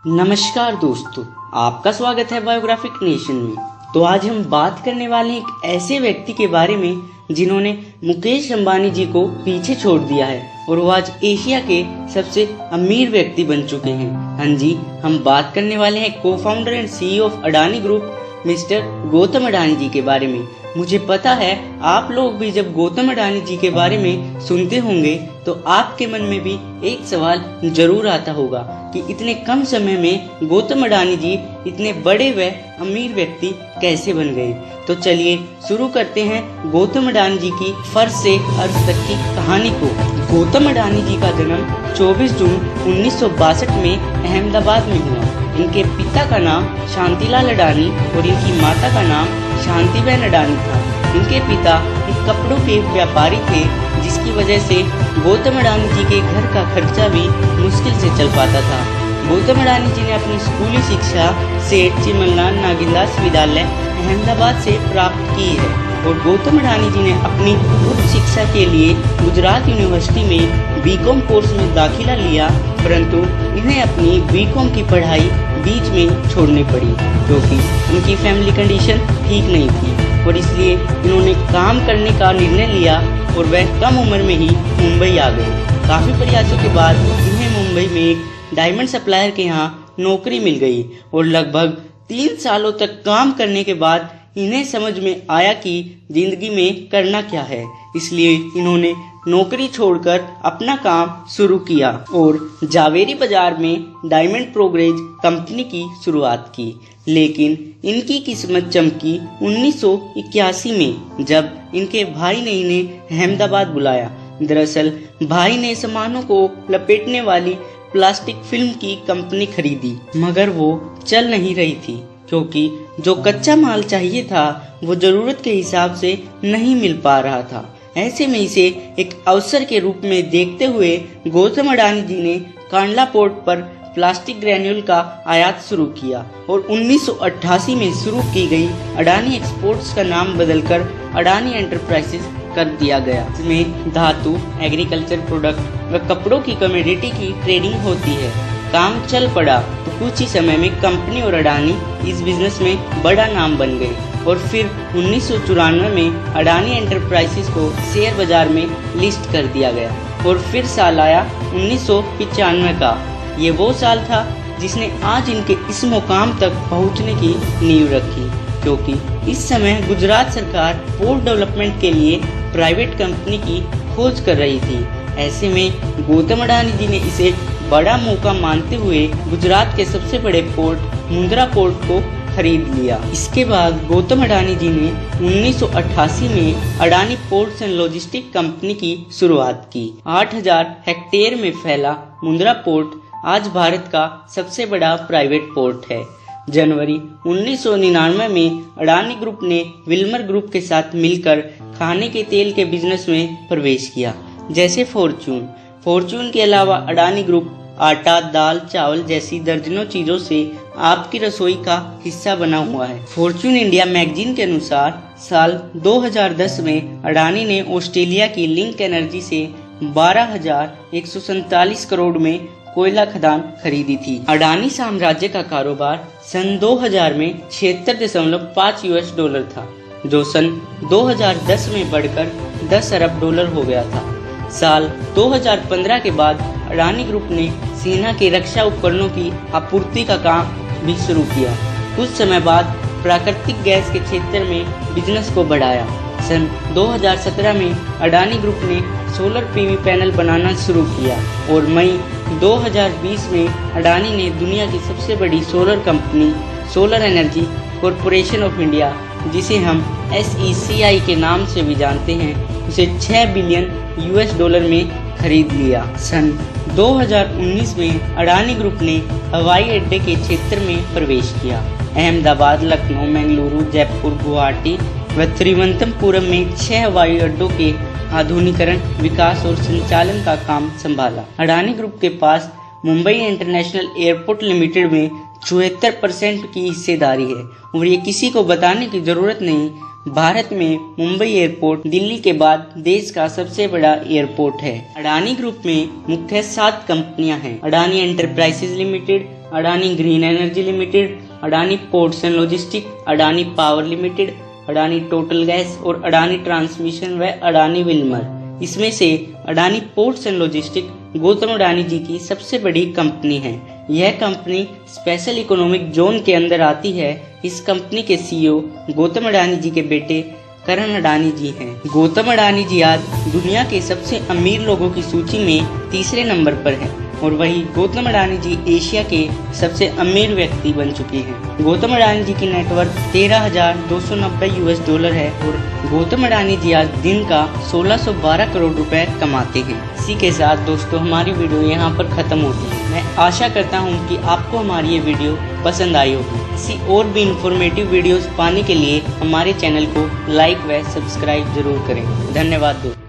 नमस्कार दोस्तों, आपका स्वागत है बायोग्राफिक नेशन में। तो आज हम बात करने वाले हैं एक ऐसे व्यक्ति के बारे में जिन्होंने मुकेश अंबानी जी को पीछे छोड़ दिया है और वो आज एशिया के सबसे अमीर व्यक्ति बन चुके हैं। हाँ जी, हम बात करने वाले हैं को founder and CEO of Adani group mister Gautam Adani ji के बारे में। मुझे पता है आप लोग भी जब गौतम अडानी जी के बारे में सुनते होंगे तो आपके मन में भी एक सवाल जरूर आता होगा कि इतने कम समय में गौतम अडानी जी इतने बड़े व अमीर व्यक्ति कैसे बन गए। तो चलिए शुरू करते हैं गौतम अडानी जी की फर्श से अर्श तक की कहानी को। गौतम अडानी जी का जन्म 24 जून 1962 में अहमदाबाद में हुआ। इनके पिता का नाम शांतिलाल अडानी और इनकी माता का नाम शांतिबेन अडानी था। इनके पिता एक कपड़ों के व्यापारी थे, जिसकी वजह से गौतम अडानी जी के घर का खर्चा भी मुश्किल से चल पाता था। गौतम अडानी जी ने अपनी स्कूली शिक्षा सेठ चिमनलाल नागेंद्र विद्यालय अहमदाबाद से प्राप्त की है और गौतम अडानी जी ने अपनी उच्च शिक्षा के लिए गुजरात यूनिवर्सिटी में बीकॉम कोर्स में दाखिला लिया, परंतु इन्हें अपनी बीकॉम की पढ़ाई बीच में छोड़नी पड़ी क्योंकि उनकी फैमिली कंडीशन ठीक नहीं थी और इसलिए इन्होंने काम करने का निर्णय लिया और वह कम उम्र में ही मुंबई आ गए। काफ़ी प्रयासों के बाद इन्हें मुंबई में एक डायमंड सप्लायर के यहाँ नौकरी मिल गई और लगभग 3 सालों तक काम करने के बाद इन्हें समझ में आया कि जिंदगी में करना क्या है। इसलिए इन्होंने नौकरी छोड़कर अपना काम शुरू किया और जावेरी बाजार में डायमंड प्रोग्रेज कंपनी की शुरुआत की। लेकिन इनकी किस्मत चमकी 1981 में जब इनके भाई ने इन्हें अहमदाबाद बुलाया। दरअसल भाई ने सामानों को लपेटने वाली प्लास्टिक फिल्म की कंपनी खरीदी, मगर वो चल नहीं रही थी क्योंकि जो कच्चा माल चाहिए था वो जरूरत के हिसाब से नहीं मिल पा रहा था। ऐसे में इसे एक अवसर के रूप में देखते हुए गौतम अडानी जी ने कांडला पोर्ट पर प्लास्टिक ग्रेन्यूल का आयात शुरू किया और 1988 में शुरू की गई अडानी एक्सपोर्ट्स का नाम बदलकर अडानी एंटरप्राइजेस कर दिया गया। इसमें धातु, एग्रीकल्चर प्रोडक्ट व कपड़ों की कमोडिटी की ट्रेडिंग होती है। काम चल पड़ा तो कुछ ही समय में कंपनी और अडानी इस बिजनेस में बड़ा नाम बन गए और फिर 1994 में अडानी एंटरप्राइजेस को शेयर बाजार में लिस्ट कर दिया गया और फिर साल आया 1995 का। ये वो साल था जिसने आज इनके इस मुकाम तक पहुंचने की नींव रखी, क्योंकि इस समय गुजरात सरकार पोर्ट डेवलपमेंट के लिए प्राइवेट कंपनी की खोज कर रही थी। ऐसे में गौतम अडानी जी ने इसे बड़ा मौका मानते हुए गुजरात के सबसे बड़े पोर्ट मुंद्रा पोर्ट को खरीद लिया। इसके बाद गौतम अडानी जी ने 1988 में Adani ports and logistic company की शुरुआत की। 8000 हेक्टेयर में फैला मुंद्रा पोर्ट आज भारत का सबसे बड़ा प्राइवेट पोर्ट है। जनवरी 1999 में अडानी ग्रुप ने विल्मर ग्रुप के साथ मिलकर खाने के तेल के बिजनेस में प्रवेश किया, जैसे फॉर्चून के अलावा अडानी ग्रुप आटा, दाल, चावल जैसी दर्जनों चीजों से आपकी रसोई का हिस्सा बना हुआ है। फॉर्चून इंडिया मैगजीन के अनुसार साल 2010 में अडानी ने ऑस्ट्रेलिया की लिंक एनर्जी से 12,147 करोड़ में कोयला खदान खरीदी थी। अडानी साम्राज्य का कारोबार सन 2000 में $76.5 था, जो सन 2010 में बढ़कर $10 अरब हो गया था। साल 2015 के बाद अडानी ग्रुप ने सेना के रक्षा उपकरणों की आपूर्ति का काम भी शुरू किया। कुछ समय बाद प्राकृतिक गैस के क्षेत्र में बिजनेस को बढ़ाया। सन 2017 में अडानी ग्रुप ने सोलर पीवी पैनल बनाना शुरू किया और मई 2020 में अडानी ने दुनिया की सबसे बड़ी solar company solar energy corporation of India, जिसे हम SECI के नाम से भी जानते हैं, उसे $6 बिलियन में खरीद लिया। सन 2019 में अडानी ग्रुप ने हवाई अड्डे के क्षेत्र में प्रवेश किया। अहमदाबाद, लखनऊ, बेंगलुरु, जयपुर, गुवाहाटी व त्रिवंतपुरम में 6 हवाई अड्डों के आधुनिकीकरण, विकास और संचालन का काम संभाला। अडानी ग्रुप के पास मुंबई इंटरनेशनल एयरपोर्ट लिमिटेड में 74% की हिस्सेदारी है और ये किसी को बताने की जरूरत नहीं, भारत में मुंबई एयरपोर्ट दिल्ली के बाद देश का सबसे बड़ा एयरपोर्ट है। अडानी ग्रुप में मुख्य 7 कंपनियां हैं। Adani enterprises limited, Adani green energy limited, Adani ports and logistic, Adani power limited, Adani total gas और अडानी ट्रांसमिशन व अडानी विल्मर। इसमें से Adani ports and logistic Gautam Adani ji की सबसे बड़ी कंपनी है। यह कंपनी स्पेशल इकोनॉमिक जोन के अंदर आती है। इस कंपनी के सीईओ गौतम अडानी जी के बेटे करण अडानी जी हैं। गौतम अडानी जी आज दुनिया के सबसे अमीर लोगों की सूची में तीसरे नंबर पर है और वही गौतम अडानी जी एशिया के सबसे अमीर व्यक्ति बन चुके हैं। गौतम अडानी जी की नेटवर्थ $13,290 है और गौतम अडानी जी आज दिन का 1612 करोड़ रुपए कमाते हैं। इसी के साथ दोस्तों हमारी वीडियो यहाँ पर खत्म होती है। मैं आशा करता हूँ कि आपको हमारी ये वीडियो पसंद आई होगी। इसी और भी इंफॉर्मेटिव वीडियोस पाने के लिए हमारे चैनल को लाइक व सब्सक्राइब जरूर करें। धन्यवाद दोस्तों।